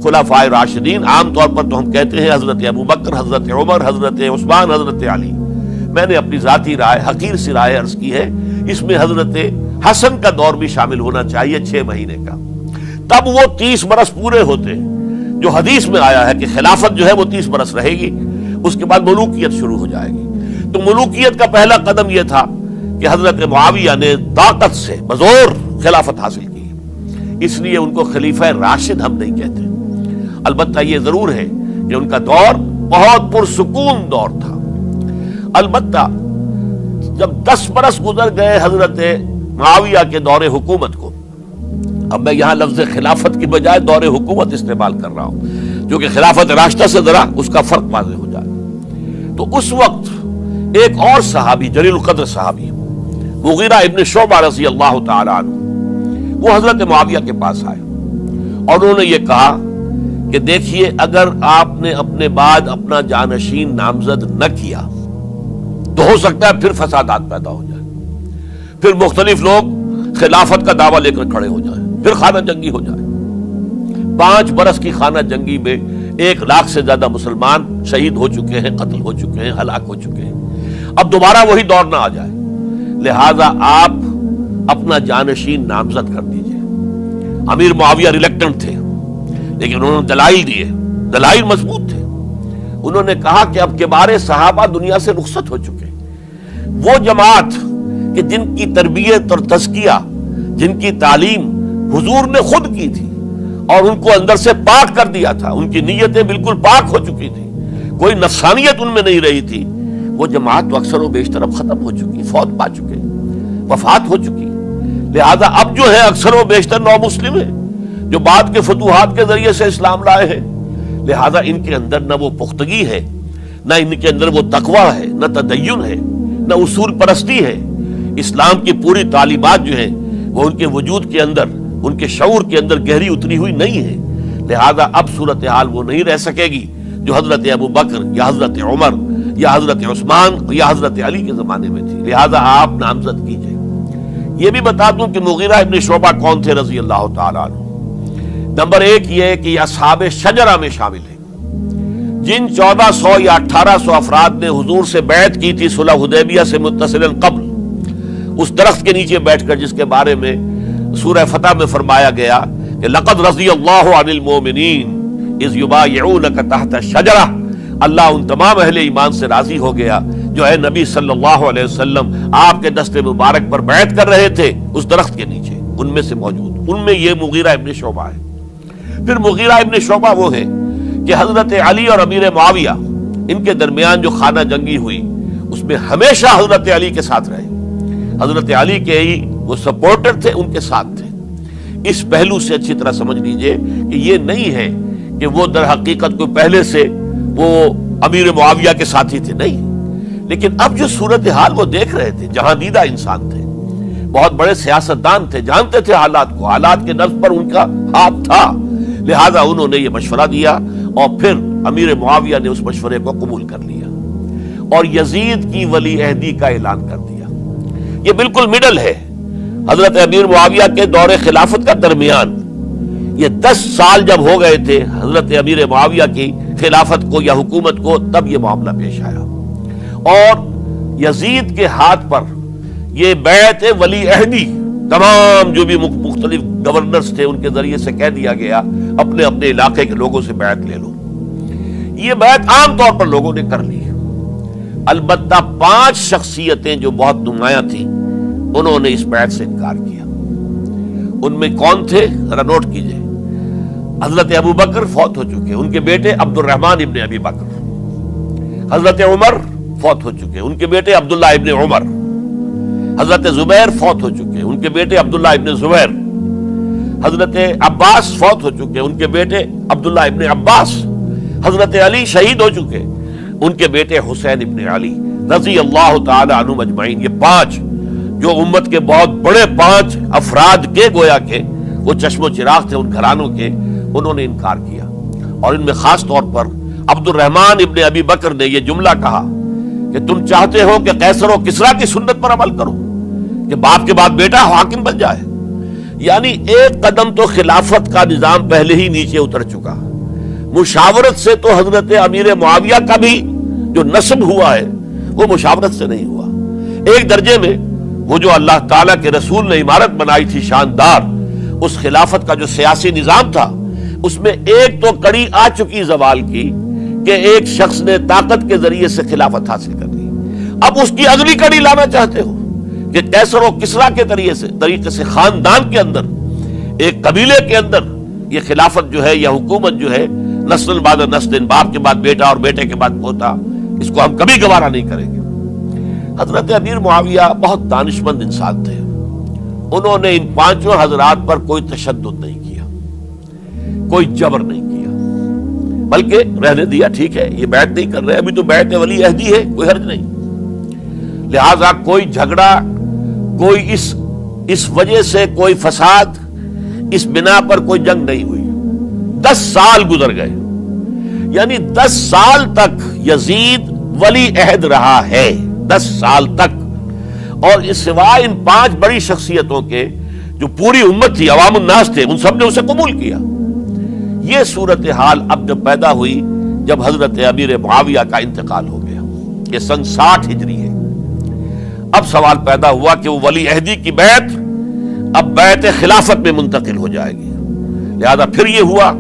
خلفائے راشدین عام طور پر تو ہم کہتے ہیں حضرت ابو بکر، حضرت عمر، حضرت عثمان، حضرت علی. میں نے اپنی ذاتی رائے، حقیر سی رائے عرض کی ہے، اس میں حضرت حسن کا دور بھی شامل ہونا چاہیے 6 مہینے کا. تب وہ 30 برس پورے ہوتے ہیں جو حدیث میں آیا ہے کہ خلافت جو ہے وہ 30 برس رہے گی، اس کے بعد ملوکیت شروع ہو جائے گی. تو ملوکیت کا پہلا قدم یہ تھا کہ حضرت معاویہ نے طاقت سے بزور خلافت حاصل کی. اس لیے ان کو خلیفہ راشد ہم نہیں کہتے. البتہ یہ ضرور ہے کہ ان کا دور بہت پرسکون دور تھا. البتہ جب 10 برس گزر گئے حضرت معاویہ کے دور حکومت کو، اب میں یہاں لفظ خلافت کی بجائے دور حکومت استعمال کر رہا ہوں، جو کہ خلافت راشدہ سے ذرا اس کا فرق واضح ہو جائے. تو اس وقت ایک اور صحابی، جلیل القدر صحابی مغیرہ ابن شعبہ رضی اللہ تعالی عنہ، وہ حضرت معاویہ کے پاس آئے اور انہوں نے یہ کہا کہ دیکھیے، اگر آپ نے اپنے بعد اپنا جانشین نامزد نہ کیا تو ہو سکتا ہے پھر فسادات پیدا ہو جائے، پھر مختلف لوگ خلافت کا دعویٰ لے کر کھڑے ہو جائیں، پھر خانہ جنگی ہو جائے. 5 برس کی خانہ جنگی میں 1 لاکھ سے زیادہ مسلمان شہید ہو چکے ہیں، قتل ہو چکے ہیں، ہلاک ہو چکے ہیں. اب دوبارہ وہی دور نہ آ جائے، لہذا آپ اپنا جانشین نامزد کر دیجئے. امیر معاویہ ریلیکٹنٹ تھے، لیکن انہوں نے دلائل دیے، دلائل مضبوط تھے. انہوں نے کہا کہ اب کبار صحابہ دنیا سے رخصت ہو چکے، وہ جماعت کہ جن کی تربیت اور تزکیہ، جن کی تعلیم حضور نے خود کی تھی اور ان کو اندر سے پاک کر دیا تھا، ان کی نیتیں بالکل پاک ہو چکی تھی، کوئی نفسانیت ان میں نہیں رہی تھی، وہ جماعت تو اکثر و بیشتر اب ختم ہو چکی، فوت پا چکے، وفات ہو چکی. لہذا اب جو ہے اکثر و بیشتر نو مسلم ہیں جو بعد کے فتوحات کے ذریعے سے اسلام لائے ہیں. لہذا ان کے اندر نہ وہ پختگی ہے، نہ ان کے اندر وہ تقویٰ ہے، نہ تدین ہے، نہ اصول پرستی ہے. اسلام کی پوری تعلیمات جو ہیں وہ ان کے وجود کے اندر، ان کے شعور کے اندر گہری اتری ہوئی نہیں ہے. لہذا اب صورتحال وہ نہیں رہ سکے گی جو حضرت ابو بکر یا حضرت عمر یا حضرت عثمان یا حضرت علی کے زمانے میں تھی. لہذا آپ نامزد کیجئے. یہ بھی بتا دوں کہ مغیرہ ابن شعبہ کون تھے رضی اللہ تعالیٰ عنہ. نمبر 1 یہ کہ یہ اصحاب شجرہ میں شامل ہیں، جن 1400 یا 1800 افراد نے حضور سے بیعت کی تھی صلح حدیبیہ سے متصلاً قبل، اس درخت کے نیچے بیٹھ کر جس کے بارے میں سورہ فتح میں فرمایا گیا کہ لقد رضی اللہ عن المؤمنین اذ یبایعونک تحت الشجرہ. اللہ ان تمام اہل ایمان سے راضی ہو گیا جو ہے نبی صلی اللہ علیہ وسلم آپ کے دست مبارک پر بیعت کر رہے تھے اس درخت کے نیچے، ان میں سے موجود، ان میں یہ مغیرہ ابن شعبہ ہے. پھر مغیرہ ابن شعبہ وہ ہے کہ حضرت علی اور امیر معاویہ ان کے درمیان جو خانہ جنگی ہوئی اس میں ہمیشہ حضرت علی کے ساتھ رہے، حضرت علی کے ہی وہ سپورٹر تھے، ان کے ساتھ تھے. اس پہلو سے اچھی طرح سمجھ لیجئے کہ یہ نہیں ہے کہ وہ در حقیقت کو پہلے سے وہ امیر معاویہ کے ساتھی تھے، نہیں. لیکن اب جو صورتحال وہ دیکھ رہے تھے، جہاں دیدہ انسان تھے، بہت بڑے سیاستدان تھے، جانتے تھے حالات کو، حالات کے نبض پر ان کا ہاتھ تھا. لہذا انہوں نے یہ مشورہ دیا اور پھر امیر معاویہ نے اس مشورے کو قبول کر لیا اور یزید کی ولی عہدی کا اعلان کر دیا. یہ بالکل مڈل ہے حضرت امیر معاویہ کے دور خلافت کا درمیان. یہ 10 سال جب ہو گئے تھے حضرت امیر معاویہ کی خلافت کو یا حکومت کو، تب یہ معاملہ پیش آیا اور یزید کے ہاتھ پر یہ بیعت ولی عہدی تمام جو بھی مختلف گورنرز تھے ان کے ذریعے سے کہہ دیا گیا اپنے اپنے علاقے کے لوگوں سے بیعت لے لو. یہ بیعت عام طور پر لوگوں نے کر لی. البتہ 5 شخصیتیں جو بہت نمایاں تھیں انہوں نے اس بیعت سے انکار کیا. ان میں کون تھے ذرا نوٹ کیجئے. حضرت ابو بکر فوت ہو چکے، ان کے بیٹے عبد الرحمن ابن ابی بکر. حضرت عمر فوت ہو چکے، ان کے بیٹے عبداللہ ابن عمر. حضرت زبیر فوت ہو چکے، ان کے بیٹے عبداللہ ابن زبیر. حضرت عباس فوت ہو چکے، ان کے بیٹے عبداللہ ابن عباس. حضرت علی شہید ہو چکے، ان کے بیٹے حسین ابن علی رضی اللہ تعالی عنہم اجمعین. یہ 5 جو امت کے بہت بڑے 5 افراد کے گویا کے وہ چشم و چراغ تھے ان گھرانوں کے، انہوں نے انکار کیا. اور ان میں خاص طور پر عبد الرحمن ابن ابی بکر نے یہ جملہ کہا کہ تم چاہتے ہو کہ قیصر و کسریٰ کی سنت پر عمل کرو کہ باپ کے بعد بیٹا حاکم بن جائے. یعنی ایک قدم تو خلافت کا نظام پہلے ہی نیچے اتر چکا. مشاورت سے تو حضرت امیر معاویہ کا بھی جو نسب ہوا ہے وہ مشاورت سے نہیں ہوا. ایک درجے میں وہ جو اللہ تعالیٰ کے رسول نے عمارت بنائی تھی شاندار، اس خلافت کا جو سیاسی نظام تھا، اس میں ایک تو کڑی آ چکی زوال کی کہ ایک شخص نے طاقت کے ذریعے سے خلافت حاصل کر لی. اب اس کی اگلی کڑی لانا چاہتے ہو کہ کیسر و کسریٰ کے طریقے سے خاندان کے اندر، ایک قبیلے کے اندر یہ خلافت جو ہے یا حکومت جو ہے نسل بعد نسل، باپ کے بعد بیٹا اور بیٹے کے بعد پوتا، اس کو ہم کبھی گوارا نہیں کریں گے. حضرت امیر معاویہ بہت دانشمند انسان تھے. انہوں نے ان پانچوں حضرات پر کوئی تشدد نہیں کیا، کوئی جبر نہیں کیا، بلکہ رہنے دیا. ٹھیک ہے، یہ بیعت نہیں کر رہے، ابھی تو بیعت ولی عہدی ہے، کوئی حرج نہیں. لہذا کوئی جھگڑا، کوئی اس وجہ سے کوئی فساد، اس بنا پر کوئی جنگ نہیں ہوئی. 10 سال گزر گئے، یعنی 10 سال تک یزید ولی عہد رہا ہے. 10 سال تک. اور اس سوائے ان 5 بڑی شخصیتوں کے جو پوری امت تھی، عوام الناس تھے، ان سب نے اسے قبول کیا. یہ صورتحال اب جب پیدا ہوئی جب حضرت امیر معاویہ کا انتقال ہو گیا. یہ سن 60 ہجری ہے. اب سوال پیدا ہوا کہ وہ ولی عہدی کی بیعت اب بیعت خلافت میں منتقل ہو جائے گی. لہذا پھر یہ ہوا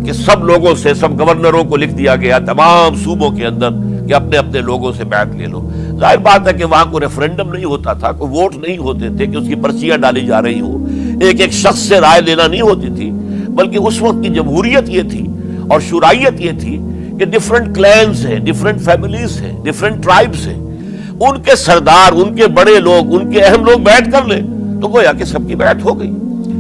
کہ سب لوگوں سے، سب گورنروں کو لکھ دیا گیا تمام صوبوں کے اندر کہ اپنے اپنے لوگوں سے بیعت لے لو. ظاہر بات ہے کہ وہاں کوئی ریفرنڈم نہیں ہوتا تھا، کوئی ووٹ نہیں ہوتے تھے کہ اس کی پرچیاں ڈالی جا رہی ہوں، ایک ایک شخص سے رائے لینا نہیں ہوتی تھی، بلکہ اس وقت کی جمہوریت یہ تھی اور شورائیت یہ تھی کہ ڈفرنٹ کلینز ہیں، ڈفرنٹ فیملیز ہیں، ڈفرنٹ ٹرائبز ہیں، ان کے سردار، ان کے بڑے لوگ، ان کے اہم لوگ بیعت کر لیں تو گویا کہ سب کی بیعت ہو گئی.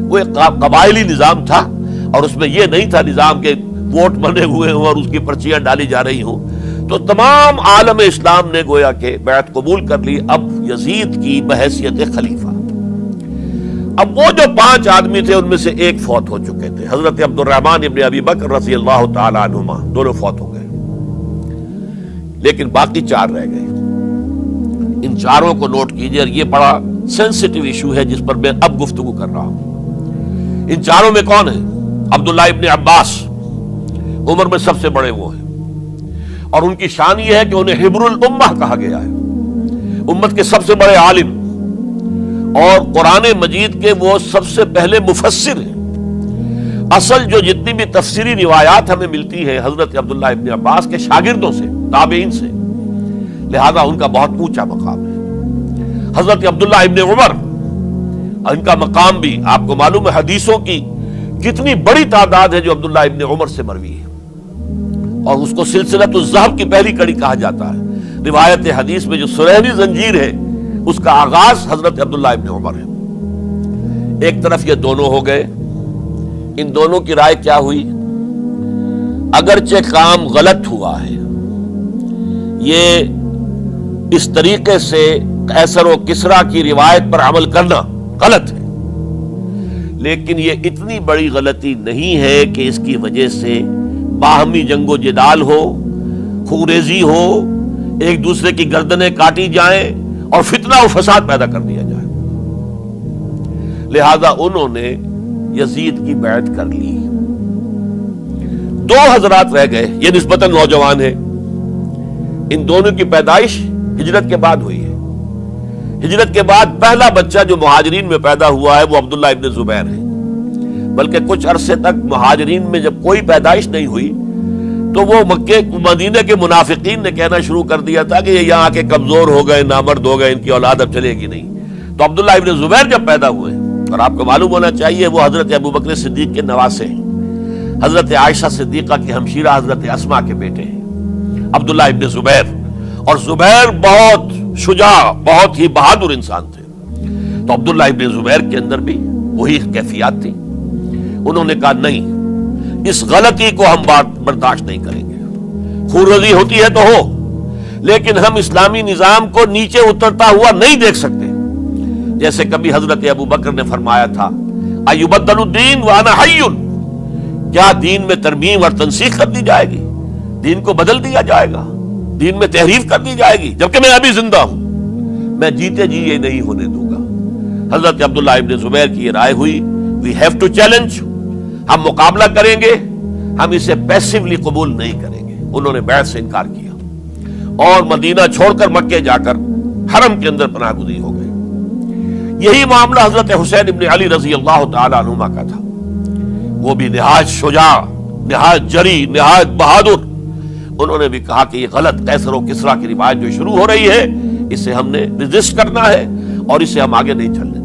وہ ایک قبائلی نظام تھا اور اس میں یہ نہیں تھا نظام کے ووٹ بنے ہوئے ہوں اور اس کی پرچیاں ڈالی جا رہی ہوں. تو تمام عالم اسلام نے گویا کہ بیعت قبول کر لی اب یزید کی بحیثیت خلیفہ. اب وہ جو 5 آدمی تھے ان میں سے ایک فوت ہو چکے تھے، حضرت عبد الرحمن ابن ابی بکر رضی اللہ تعالی عنہما، دونوں فوت ہو گئے، لیکن باقی 4 رہ گئے. ان 4 کو نوٹ کیجئے، یہ بڑا سینسٹیو ایشو ہے جس پر میں اب گفتگو کر رہا ہوں. ان 4 میں کون ہیں؟ عبداللہ ابن عباس، عمر میں سب سے بڑے وہ ہیں، اور ان کی شان یہ ہے کہ انہیں حبر الامہ کہا گیا ہے، امت کے سب سے بڑے عالم، اور قرآن مجید کے وہ سب سے پہلے مفسر ہیں. اصل جو جتنی بھی تفسیری روایات ہمیں ملتی ہے حضرت عبداللہ ابن عباس کے شاگردوں سے، تابعین سے، لہذا ان کا بہت اونچا مقام ہے. حضرت عبداللہ ابن عمر، ان کا مقام بھی آپ کو معلوم ہے، حدیثوں کی کتنی بڑی تعداد ہے جو عبداللہ ابن عمر سے مروی ہے، اور اس کو سلسلۃ الذہب کی پہلی کڑی کہا جاتا ہے. روایت حدیث میں جو سرہنی زنجیر ہے اس کا آغاز حضرت عبداللہ ابن عمر ہے. ایک طرف یہ دونوں ہو گئے، ان دونوں کی رائے کیا ہوئی؟ اگرچہ کام غلط ہوا ہے، یہ اس طریقے سے قیصر و کسریٰ کی روایت پر عمل کرنا غلط ہے، لیکن یہ اتنی بڑی غلطی نہیں ہے کہ اس کی وجہ سے باہمی جنگ و جدال ہو، خوریزی ہو، ایک دوسرے کی گردنیں کاٹی جائیں اور فتنہ و فساد پیدا کر دیا جائے. لہذا انہوں نے یزید کی بیعت کر لی. 2 حضرات رہ گئے، یہ نسبتاً نوجوان ہیں. ان دونوں کی پیدائش ہجرت کے بعد ہوئی ہے. ہجرت کے بعد پہلا بچہ جو مہاجرین میں پیدا ہوا ہے وہ عبداللہ ابن زبیر ہے. بلکہ کچھ عرصے تک مہاجرین میں جب کوئی پیدائش نہیں ہوئی تو وہ مکے مدینے کے منافقین نے کہنا شروع کر دیا تھا کہ یہ یہاں آ کے کمزور ہو گئے، نامرد ہو گئے، ان کی اولاد اب چلے گی نہیں. تو عبداللہ ابن زبیر جب پیدا ہوئے، اور آپ کو معلوم ہونا چاہیے وہ حضرت ابو بکر صدیق کے نواسے ہیں، حضرت عائشہ صدیقہ کی ہمشیرہ حضرت اسماء کے بیٹے ہیں عبداللہ ابن زبیر. اور زبیر بہت شجاع، بہت ہی بہادر انسان تھے. تو عبداللہ ابن زبیر کے اندر بھی وہی کیفیات تھی. انہوں نے کہا نہیں، اس غلطی کو ہم برداشت نہیں کریں گے. خورزی ہوتی ہے تو ہو، لیکن ہم اسلامی نظام کو نیچے اترتا ہوا نہیں دیکھ سکتے. جیسے کبھی حضرت ابو بکر نے فرمایا تھا ایبدل الدین وانا حی، کیا دین میں ترمیم اور تنسیخ کر دی جائے گی؟ دین کو بدل دیا جائے گا، دین میں تحریف کر دی جائے گی جبکہ میں ابھی زندہ ہوں؟ میں جیتے جی یہ نہیں ہونے دوں گا. حضرت عبداللہ ابن زبیر کی یہ رائے ہوئی وی ہیو ٹو چیلنج، ہم مقابلہ کریں گے، ہم اسے پیسیولی قبول نہیں کریں گے۔ انہوں نے بیعت سے انکار کیا اور مدینہ چھوڑ کر مکے جا کر حرم کے اندر پناہ گزین ہو گئے۔ یہی معاملہ حضرت حسین ابن علی رضی اللہ تعالی عنہما کا تھا، وہ بھی نہایت شجاع، نہایت جری، نہایت بہادر۔ انہوں نے بھی کہا کہ یہ غلط قیصر و کسریٰ کی روایت جو شروع ہو رہی ہے، اسے ہم نے ریزسٹ کرنا ہے اور اسے ہم آگے نہیں چلنے